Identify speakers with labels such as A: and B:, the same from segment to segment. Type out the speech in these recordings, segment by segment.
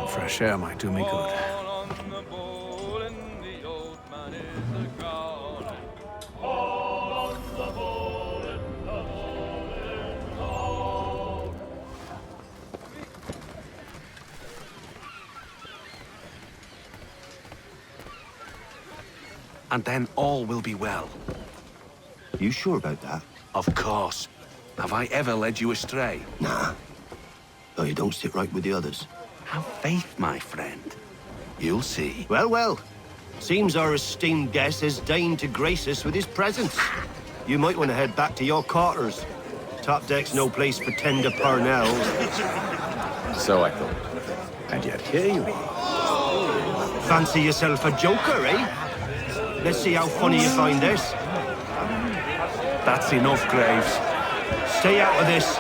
A: Fresh air might do me good. And then all will be well.
B: You sure about that?
A: Of course. Have I ever led you astray?
B: Nah. Oh, you don't sit right with the others.
A: Have faith, my friend. You'll see.
B: Well, well. Seems our esteemed guest has deigned to grace us with his presence. You might want to head back to your quarters. Top deck's no place for tender Parnells.
C: So I thought. And yet here you are.
B: Fancy yourself a joker, eh? Let's see how funny you find this.
A: That's enough, Graves.
B: Stay out of this.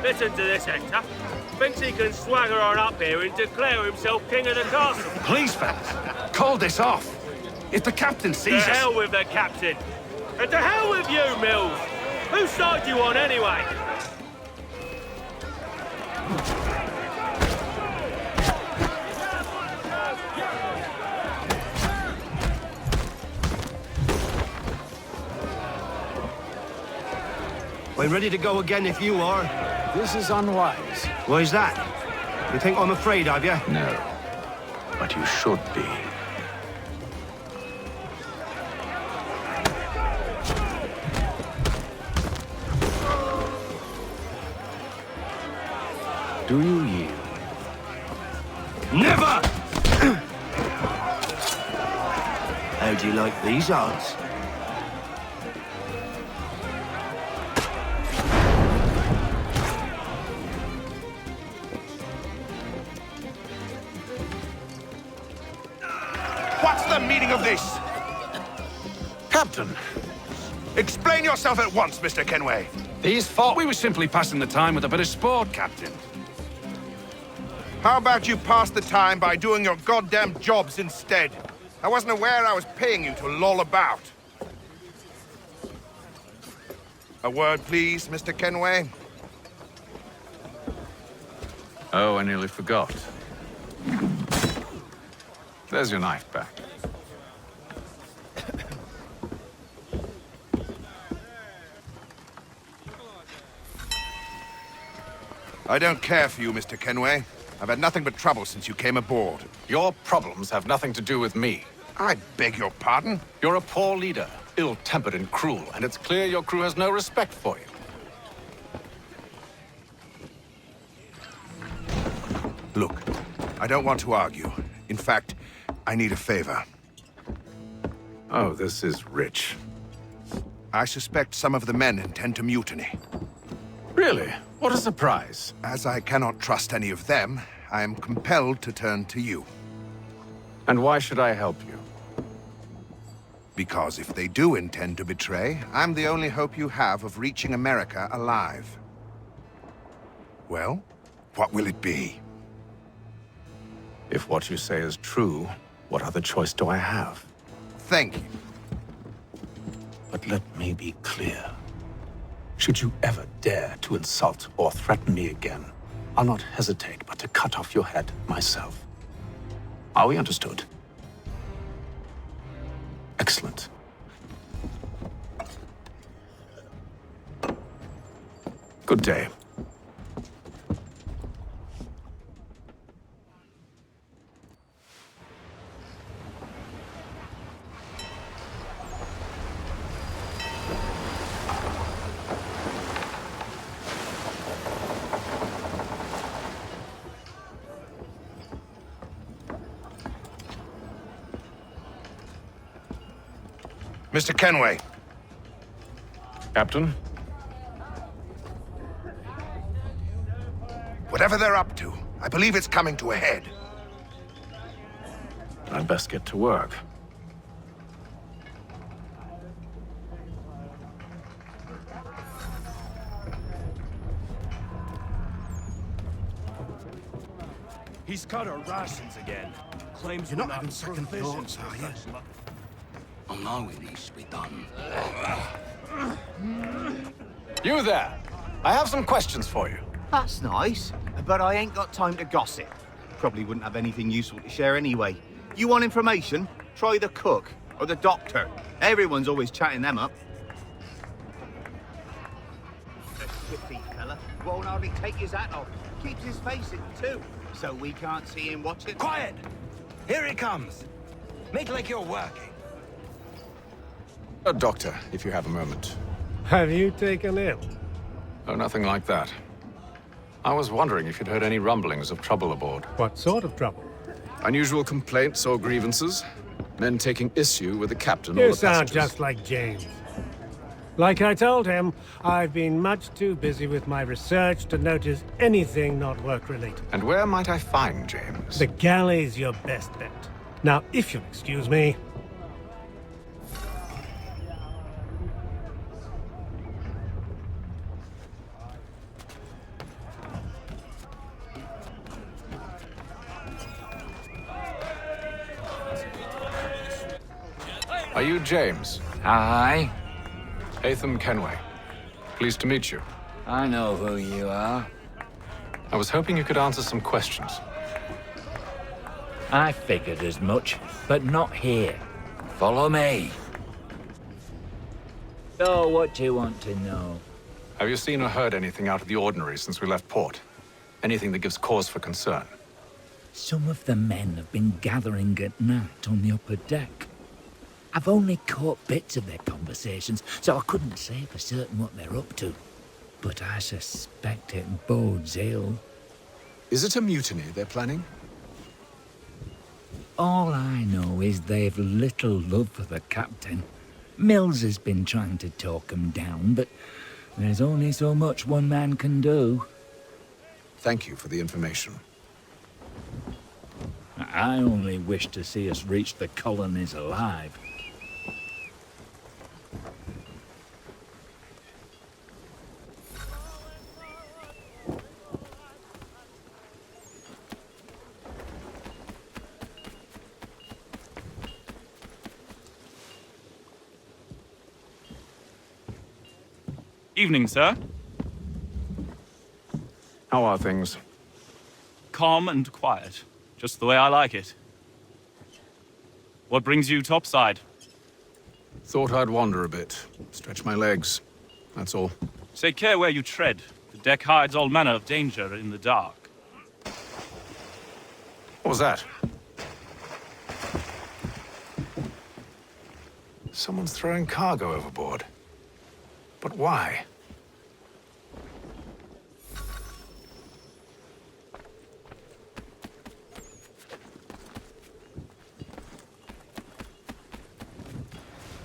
D: Listen to this, Hector. Thinks he can swagger on up here and declare himself king of the castle.
A: Please, fellas, call this off. If the captain
D: To
A: sees us...
D: hell with the captain. And to hell with you, Mills. Whose side you on, anyway?
B: I'm ready to go again if you are.
C: This is unwise.
B: Why's that? You think I'm afraid of you?
C: No. But you should be. Do you yield?
B: Never! How do you like these odds?
E: What's the meaning of this?
A: Captain,
E: Explain yourself at once, Mr. Kenway.
A: these thought we were simply passing the time with a bit of sport, Captain.
E: How about you pass the time by doing your goddamn jobs instead? I wasn't aware I was paying you to loll about. A word, please, Mr. Kenway.
C: Oh, I nearly forgot. There's your knife back.
E: I don't care for you, Mr. Kenway. I've had nothing but trouble since you came aboard.
C: Your problems have nothing to do with me.
E: I beg your pardon?
C: You're a poor leader, ill-tempered and cruel, and it's clear your crew has no respect for you.
E: Look, I don't want to argue. In fact, I need a favor.
C: Oh, this is rich.
E: I suspect some of the men intend to mutiny.
C: Really? What a surprise.
E: As I cannot trust any of them, I am compelled to turn to you.
C: And why should I help you?
E: Because if they do intend to betray, I'm the only hope you have of reaching America alive. Well, what will it be?
C: If what you say is true, what other choice do I have?
E: Thank you.
C: But let me be clear. Should you ever dare to insult or threaten me again, I'll not hesitate but to cut off your head myself. Are we understood? Excellent. Good day.
E: Mr. Kenway.
A: Captain?
E: Whatever they're up to, I believe it's coming to a head.
A: I'd best get to work.
D: He's cut our rations again. Claims
F: You're
D: we're
F: not having second
D: provisioned
F: thoughts,
D: for
F: are you?
D: such luck.
F: I know it needs to be done.
C: You there! I have some questions for you.
G: That's nice, but I ain't got time to gossip. Probably wouldn't have anything useful to share anyway. You want information? Try the cook or the doctor. Everyone's always chatting them up. The shifty fella won't hardly take his hat off. Keeps his face in too, so we can't see him watching.
H: Quiet! Here he comes. Make like you're working.
C: Doctor, if you have a moment.
I: Have you taken ill?
A: Oh, nothing like that. I was wondering if you'd heard any rumblings of trouble aboard.
I: What sort of trouble?
A: Unusual complaints or grievances? Men taking issue with the captain or
I: You
A: the
I: sound
A: passengers?
I: just like James. Like I told him, I've been much too busy with my research to notice anything not work-related.
A: And where might I find James?
I: The galley's your best bet. Now, if you'll excuse me...
A: Are you James?
H: Aye,
A: Haytham Kenway. Pleased to meet you.
H: I know who you are.
A: I was hoping you could answer some questions.
H: I figured as much, but not here. Follow me. So, what do you want to know?
A: Have you seen or heard anything out of the ordinary since we left port? Anything that gives cause for concern?
H: Some of the men have been gathering at night on the upper deck. I've only caught bits of their conversations, so I couldn't say for certain what they're up to. But I suspect it bodes ill.
C: Is it a mutiny they're planning?
H: All I know is they've little love for the captain. Mills has been trying to talk him down, but there's only so much one man can do.
C: Thank you for the information.
H: I only wish to see us reach the colonies alive.
J: Evening, sir.
A: How are things?
J: Calm and quiet. Just the way I like it. What brings you topside?
A: Thought I'd wander a bit. Stretch my legs. That's all.
J: Take care where you tread. The deck hides all manner of danger in the dark.
A: What was that? Someone's throwing cargo overboard. But why?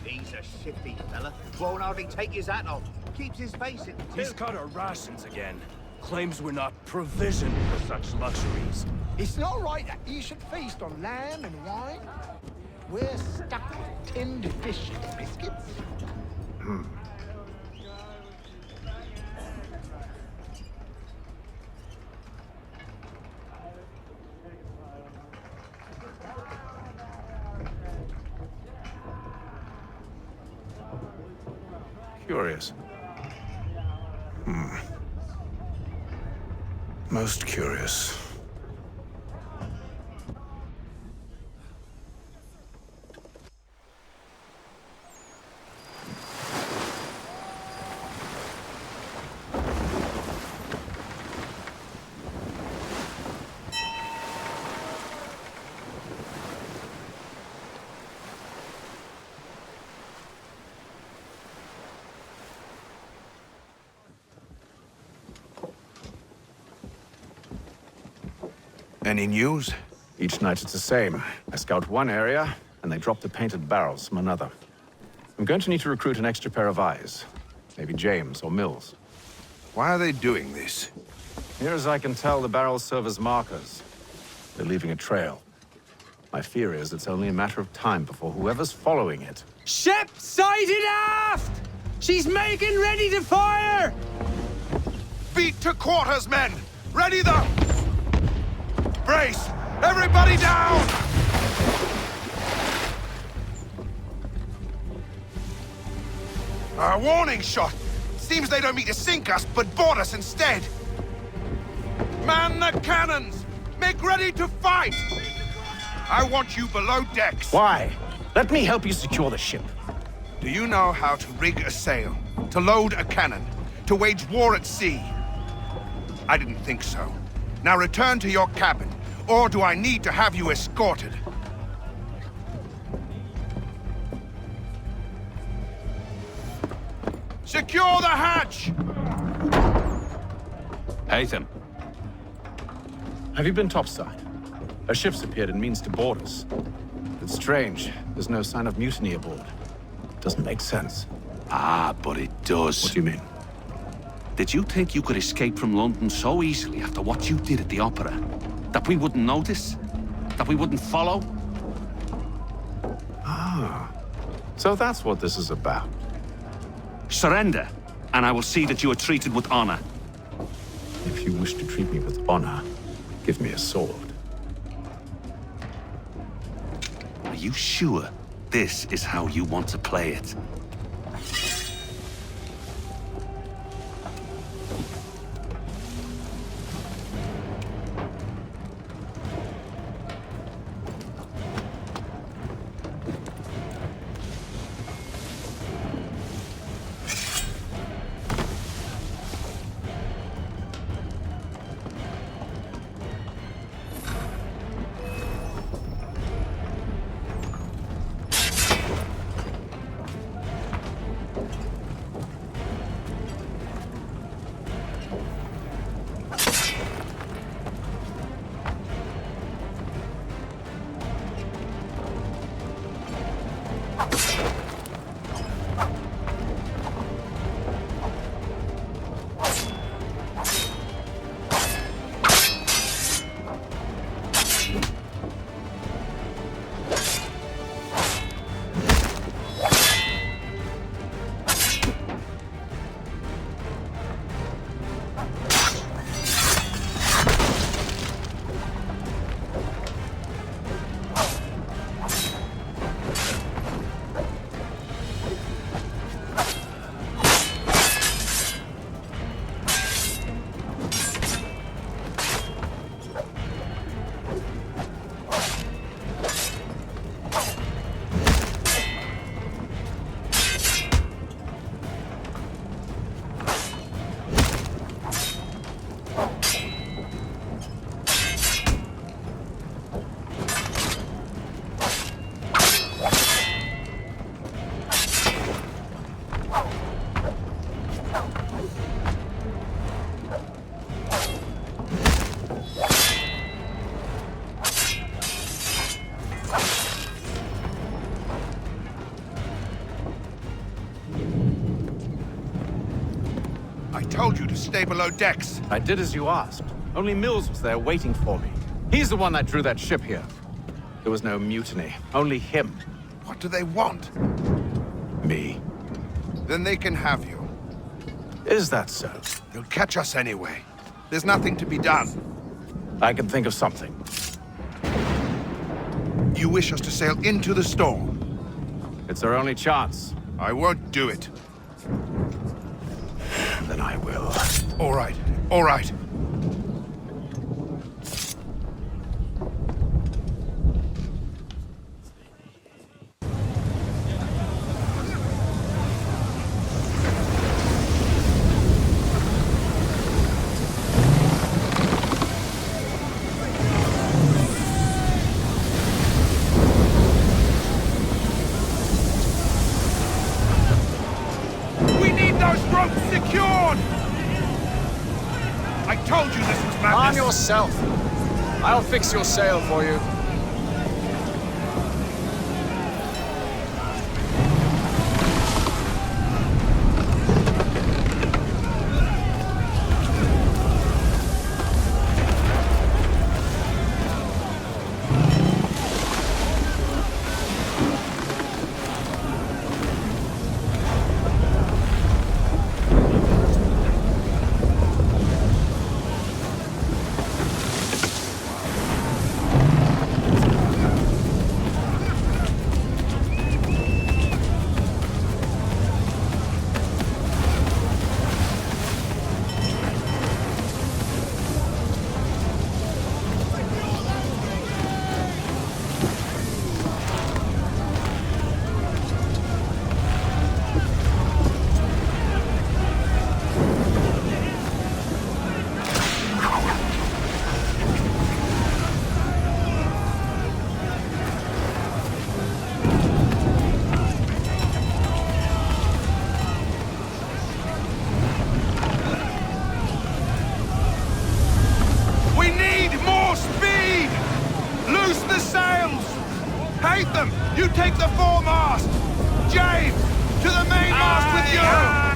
G: He's a shifty fella. Won't hardly take his hat off. Keeps his face in too.
D: He's cut our rations again. Claims we're not provisioned for such luxuries.
F: It's not right that you should feast on lamb and wine. We're stuck with tinned fish and biscuits.
A: Curious. Most curious.
E: Any news?
A: Each night it's the same. I scout one area, and they drop the painted barrels from another. I'm going to need to recruit an extra pair of eyes. Maybe James or Mills.
E: Why are they doing this?
A: Near as I can tell, the barrels serve as markers. They're leaving a trail. My fear is it's only a matter of time before whoever's following it.
K: Ship sighted aft! She's making ready to fire!
E: Beat to quarters, men! Ready the... Brace! Everybody down! A warning shot! Seems they don't mean to sink us, but board us instead! Man the cannons! Make ready to fight! I want you below decks.
C: Why? Let me help you secure the ship.
E: Do you know how to rig a sail? To load a cannon? To wage war at sea? I didn't think so. Now return to your cabin, or do I need to have you escorted? Secure the hatch!
A: Haytham. Have you been topside? A ship's appeared and means to board us. It's strange. There's no sign of mutiny aboard. Doesn't make sense.
L: Ah, but it does.
A: What do you mean?
L: Did you think you could escape from London so easily after what you did at the opera? That we wouldn't notice? That we wouldn't follow?
A: Ah. So that's what this is about.
L: Surrender, and I will see that you are treated with honor.
A: If you wish to treat me with honor, give me a sword.
L: Are you sure this is how you want to play it?
E: I told you to stay below decks.
A: I did as you asked. Only Mills was there waiting for me. He's the one that drew that ship here. There was no mutiny, only him.
E: What do they want?
A: Me.
E: Then they can have you.
A: Is that so?
E: They'll catch us anyway. There's nothing to be done.
A: I can think of something.
E: You wish us to sail into the storm?
A: It's our only chance.
E: I won't do it.
A: Then I will.
E: All right, all right. We need those ropes secured! I told you this was madness.
M: Arm yourself. I'll fix your sail for you.
E: mast! James! To the main mast with you!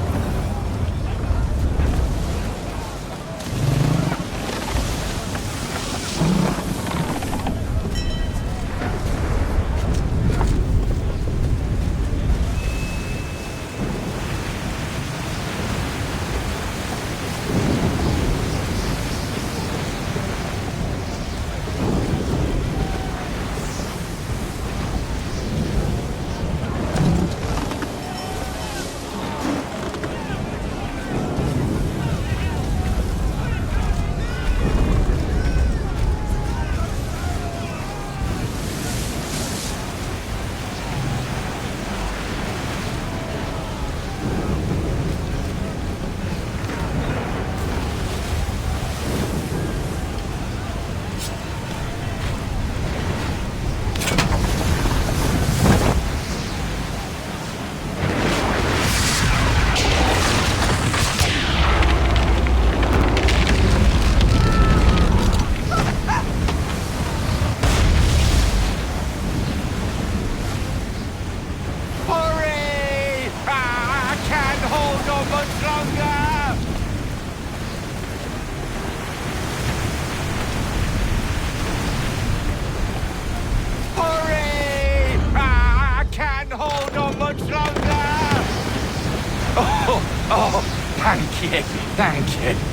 C: Thank you. Thank you.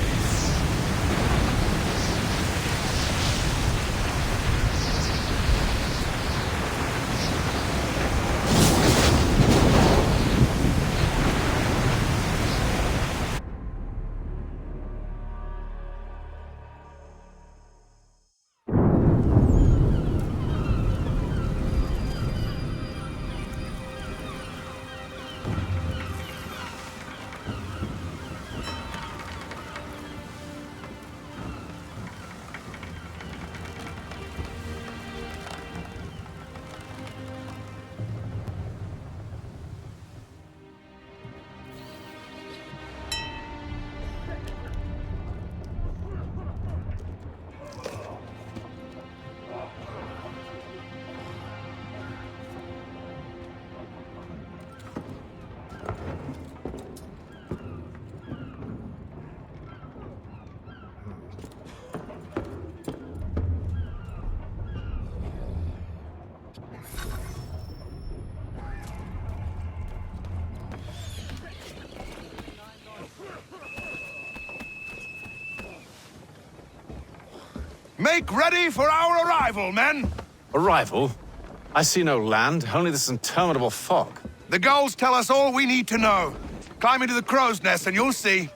E: Make ready for our arrival, men!
A: Arrival? I see no land, only this interminable fog.
E: The gulls tell us all we need to know. Climb into the crow's nest and you'll see.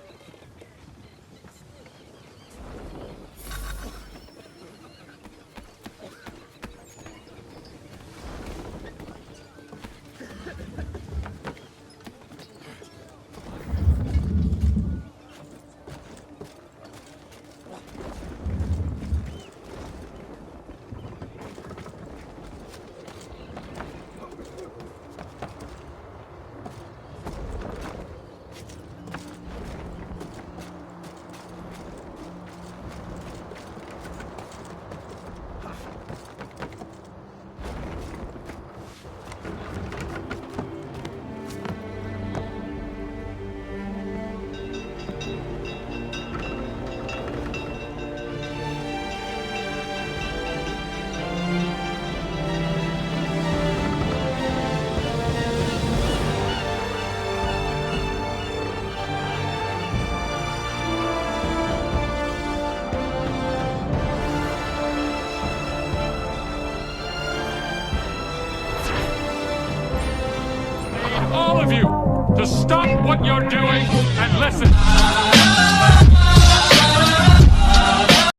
N: All of you, to stop what you're doing and listen.